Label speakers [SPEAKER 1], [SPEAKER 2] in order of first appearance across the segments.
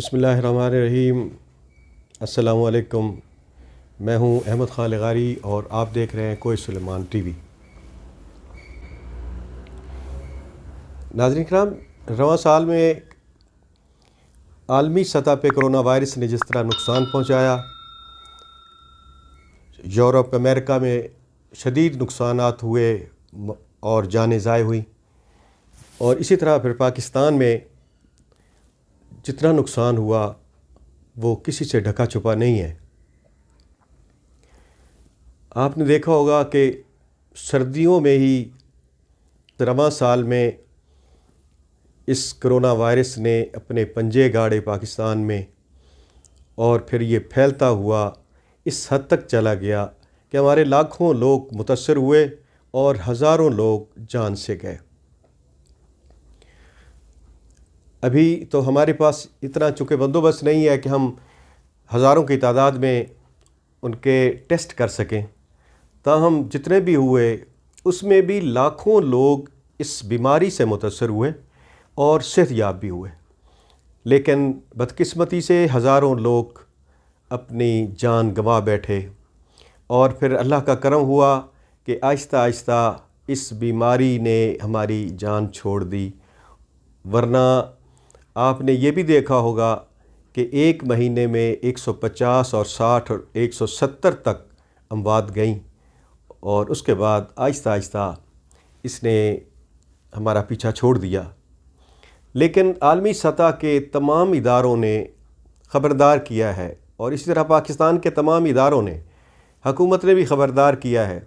[SPEAKER 1] بسم اللہ الرحمن الرحیم۔ السلام علیکم۔ میں ہوں احمد خان لغاری اور آپ دیکھ رہے ہیں کوئی سلیمان ٹی وی۔ ناظرین کرام، رواں سال میں عالمی سطح پہ کرونا وائرس نے جس طرح نقصان پہنچایا، یورپ امریکہ میں شدید نقصانات ہوئے اور جانیں ضائع ہوئیں، اور اسی طرح پھر پاکستان میں جتنا نقصان ہوا وہ کسی سے ڈھکا چھپا نہیں ہے۔ آپ نے دیکھا ہوگا کہ سردیوں میں ہی رواں سال میں اس کرونا وائرس نے اپنے پنجے گاڑے پاکستان میں، اور پھر یہ پھیلتا ہوا اس حد تک چلا گیا کہ ہمارے لاکھوں لوگ متاثر ہوئے اور ہزاروں لوگ جان سے گئے۔ ابھی تو ہمارے پاس اتنا چونکہ بندوبست نہیں ہے کہ ہم ہزاروں کی تعداد میں ان کے ٹیسٹ کر سکیں، تاہم جتنے بھی ہوئے اس میں بھی لاکھوں لوگ اس بیماری سے متاثر ہوئے اور صحت یاب بھی ہوئے، لیکن بدقسمتی سے ہزاروں لوگ اپنی جان گنوا بیٹھے، اور پھر اللہ کا کرم ہوا کہ آہستہ آہستہ اس بیماری نے ہماری جان چھوڑ دی۔ ورنہ آپ نے یہ بھی دیکھا ہوگا کہ ایک مہینے میں 150 اور 60 اور 170 تک اموات گئیں، اور اس کے بعد آہستہ آہستہ اس نے ہمارا پیچھا چھوڑ دیا۔ لیکن عالمی سطح کے تمام اداروں نے خبردار کیا ہے، اور اسی طرح پاکستان کے تمام اداروں نے، حکومت نے بھی خبردار کیا ہے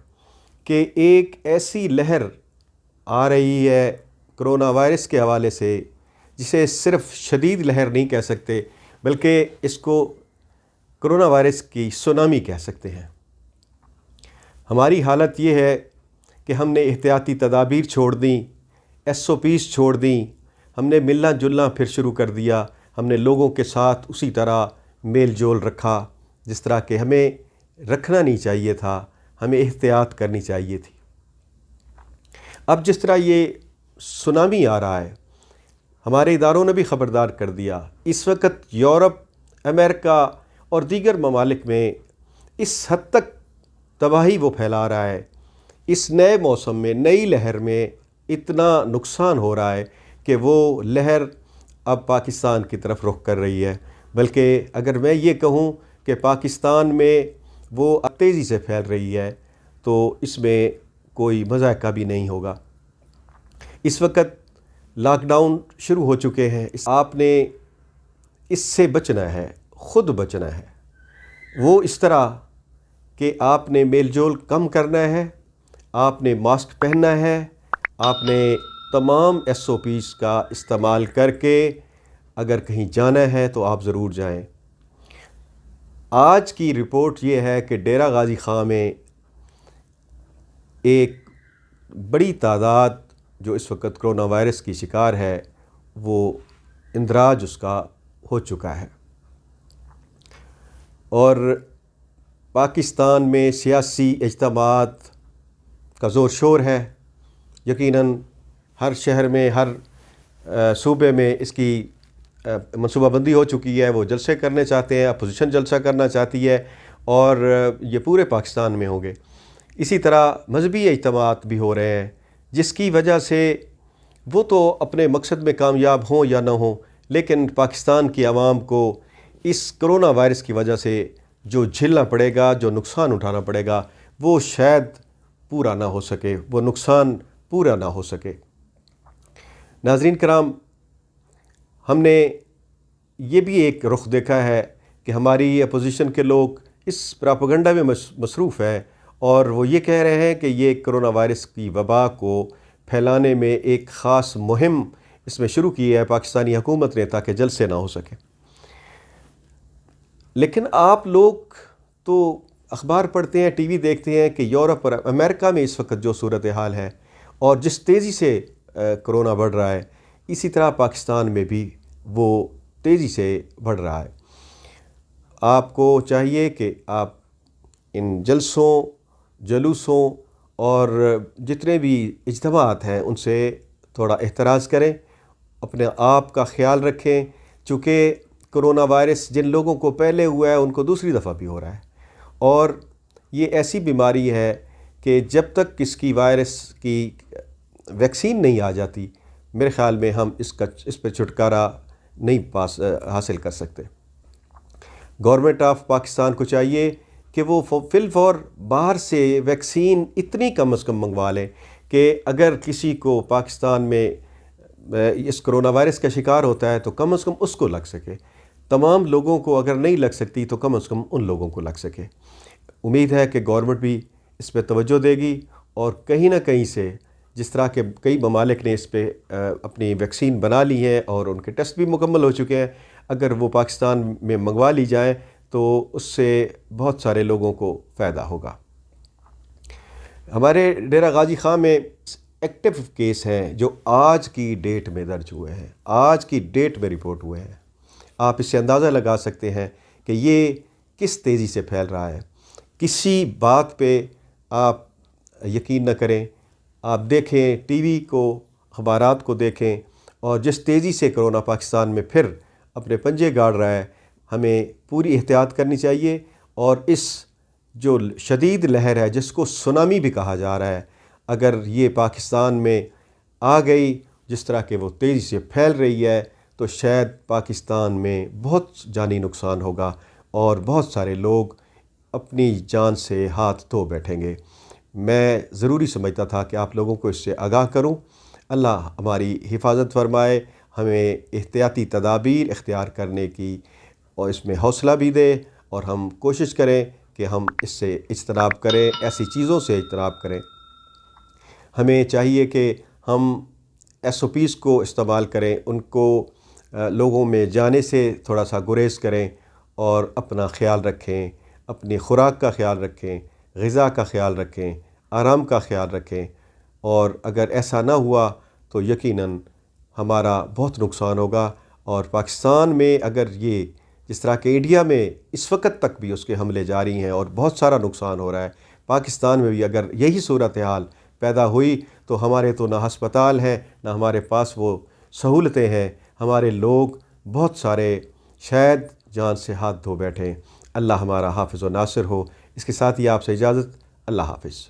[SPEAKER 1] کہ ایک ایسی لہر آ رہی ہے کرونا وائرس کے حوالے سے جسے صرف شدید لہر نہیں کہہ سکتے، بلکہ اس کو کرونا وائرس کی سونامی کہہ سکتے ہیں۔ ہماری حالت یہ ہے کہ ہم نے احتیاطی تدابیر چھوڑ دیں، SOPs چھوڑ دیں، ہم نے ملنا جلنا پھر شروع کر دیا، ہم نے لوگوں کے ساتھ اسی طرح میل جول رکھا جس طرح کہ ہمیں رکھنا نہیں چاہیے تھا، ہمیں احتیاط کرنی چاہیے تھی۔ اب جس طرح یہ سونامی آ رہا ہے، ہمارے اداروں نے بھی خبردار کر دیا، اس وقت یورپ، امریکہ اور دیگر ممالک میں اس حد تک تباہی وہ پھیلا رہا ہے، اس نئے موسم میں، نئی لہر میں اتنا نقصان ہو رہا ہے کہ وہ لہر اب پاکستان کی طرف رخ کر رہی ہے۔ بلکہ اگر میں یہ کہوں کہ پاکستان میں وہ اب تیزی سے پھیل رہی ہے تو اس میں کوئی مذائقہ بھی نہیں ہوگا۔ اس وقت لاک ڈاؤن شروع ہو چکے ہیں، آپ نے اس سے بچنا ہے، خود بچنا ہے۔ وہ اس طرح کہ آپ نے میل جول کم کرنا ہے، آپ نے ماسک پہننا ہے، آپ نے تمام SOPs کا استعمال کر کے اگر کہیں جانا ہے تو آپ ضرور جائیں۔ آج کی رپورٹ یہ ہے کہ ڈیرہ غازی خان میں ایک بڑی تعداد جو اس وقت کرونا وائرس کی شکار ہے، وہ اندراج اس کا ہو چکا ہے، اور پاکستان میں سیاسی اجتماعات کا زور شور ہے۔ یقیناً ہر شہر میں، ہر صوبے میں اس کی منصوبہ بندی ہو چکی ہے، وہ جلسے کرنے چاہتے ہیں، اپوزیشن جلسہ کرنا چاہتی ہے، اور یہ پورے پاکستان میں ہوں گے۔ اسی طرح مذہبی اجتماعات بھی ہو رہے ہیں، جس کی وجہ سے وہ تو اپنے مقصد میں کامیاب ہوں یا نہ ہوں، لیکن پاکستان کی عوام کو اس کرونا وائرس کی وجہ سے جو جھیلنا پڑے گا، جو نقصان اٹھانا پڑے گا، وہ شاید پورا نہ ہو سکے، وہ نقصان پورا نہ ہو سکے۔ ناظرین کرام، ہم نے یہ بھی ایک رخ دیکھا ہے کہ ہماری اپوزیشن کے لوگ اس پراپیگنڈا میں مصروف ہیں، اور وہ یہ کہہ رہے ہیں کہ یہ کرونا وائرس کی وبا کو پھیلانے میں ایک خاص مہم اس میں شروع کی ہے پاکستانی حکومت نے، تاکہ جلسے نہ ہو سکے۔ لیکن آپ لوگ تو اخبار پڑھتے ہیں، ٹی وی دیکھتے ہیں کہ یورپ اور امریکہ میں اس وقت جو صورتحال ہے اور جس تیزی سے کرونا بڑھ رہا ہے، اسی طرح پاکستان میں بھی وہ تیزی سے بڑھ رہا ہے۔ آپ کو چاہیے کہ آپ ان جلسوں، جلوسوں اور جتنے بھی اجتماعات ہیں ان سے تھوڑا احتراز کریں، اپنے آپ کا خیال رکھیں، چونکہ کرونا وائرس جن لوگوں کو پہلے ہوا ہے ان کو دوسری دفعہ بھی ہو رہا ہے، اور یہ ایسی بیماری ہے کہ جب تک اس کی وائرس کی ویکسین نہیں آ جاتی میرے خیال میں ہم اس پہ چھٹکارا نہیں حاصل کر سکتے۔ گورنمنٹ آف پاکستان کو چاہیے کہ وہ فی الفور باہر سے ویکسین اتنی کم از کم منگوا لیں کہ اگر کسی کو پاکستان میں اس کرونا وائرس کا شکار ہوتا ہے تو کم از کم اس کو لگ سکے، تمام لوگوں کو اگر نہیں لگ سکتی تو کم از کم ان لوگوں کو لگ سکے۔ امید ہے کہ گورنمنٹ بھی اس پہ توجہ دے گی، اور کہیں نہ کہیں سے جس طرح کے کئی ممالک نے اس پہ اپنی ویکسین بنا لی ہے اور ان کے ٹیسٹ بھی مکمل ہو چکے ہیں، اگر وہ پاکستان میں منگوا لی جائیں تو اس سے بہت سارے لوگوں کو فائدہ ہوگا۔ ہمارے ڈیرہ غازی خان میں ایکٹیو کیس ہیں جو آج کی ڈیٹ میں درج ہوئے ہیں، آج کی ڈیٹ میں رپورٹ ہوئے ہیں۔ آپ اس سے اندازہ لگا سکتے ہیں کہ یہ کس تیزی سے پھیل رہا ہے۔ کسی بات پہ آپ یقین نہ کریں، آپ دیکھیں ٹی وی کو، اخبارات کو دیکھیں، اور جس تیزی سے کرونا پاکستان میں پھر اپنے پنجے گاڑ رہا ہے، ہمیں پوری احتیاط کرنی چاہیے، اور اس جو شدید لہر ہے جس کو سونامی بھی کہا جا رہا ہے، اگر یہ پاکستان میں آ گئی جس طرح کہ وہ تیزی سے پھیل رہی ہے تو شاید پاکستان میں بہت جانی نقصان ہوگا اور بہت سارے لوگ اپنی جان سے ہاتھ دھو بیٹھیں گے۔ میں ضروری سمجھتا تھا کہ آپ لوگوں کو اس سے آگاہ کروں۔ اللہ ہماری حفاظت فرمائے، ہمیں احتیاطی تدابیر اختیار کرنے کی اور اس میں حوصلہ بھی دے، اور ہم کوشش کریں کہ ہم اس سے اجتناب کریں، ایسی چیزوں سے اجتناب کریں۔ ہمیں چاہیے کہ ہم SOPs کو استعمال کریں، ان کو لوگوں میں جانے سے تھوڑا سا گریز کریں، اور اپنا خیال رکھیں، اپنی خوراک کا خیال رکھیں، غذا کا خیال رکھیں، آرام کا خیال رکھیں، اور اگر ایسا نہ ہوا تو یقیناً ہمارا بہت نقصان ہوگا۔ اور پاکستان میں اگر یہ جس طرح کہ انڈیا میں اس وقت تک بھی اس کے حملے جاری ہیں اور بہت سارا نقصان ہو رہا ہے، پاکستان میں بھی اگر یہی صورتحال پیدا ہوئی تو ہمارے تو نہ ہسپتال ہیں، نہ ہمارے پاس وہ سہولتیں ہیں، ہمارے لوگ بہت سارے شاید جان سے ہاتھ دھو بیٹھیں۔ اللہ ہمارا حافظ و ناصر ہو۔ اس کے ساتھ ہی آپ سے اجازت، اللہ حافظ۔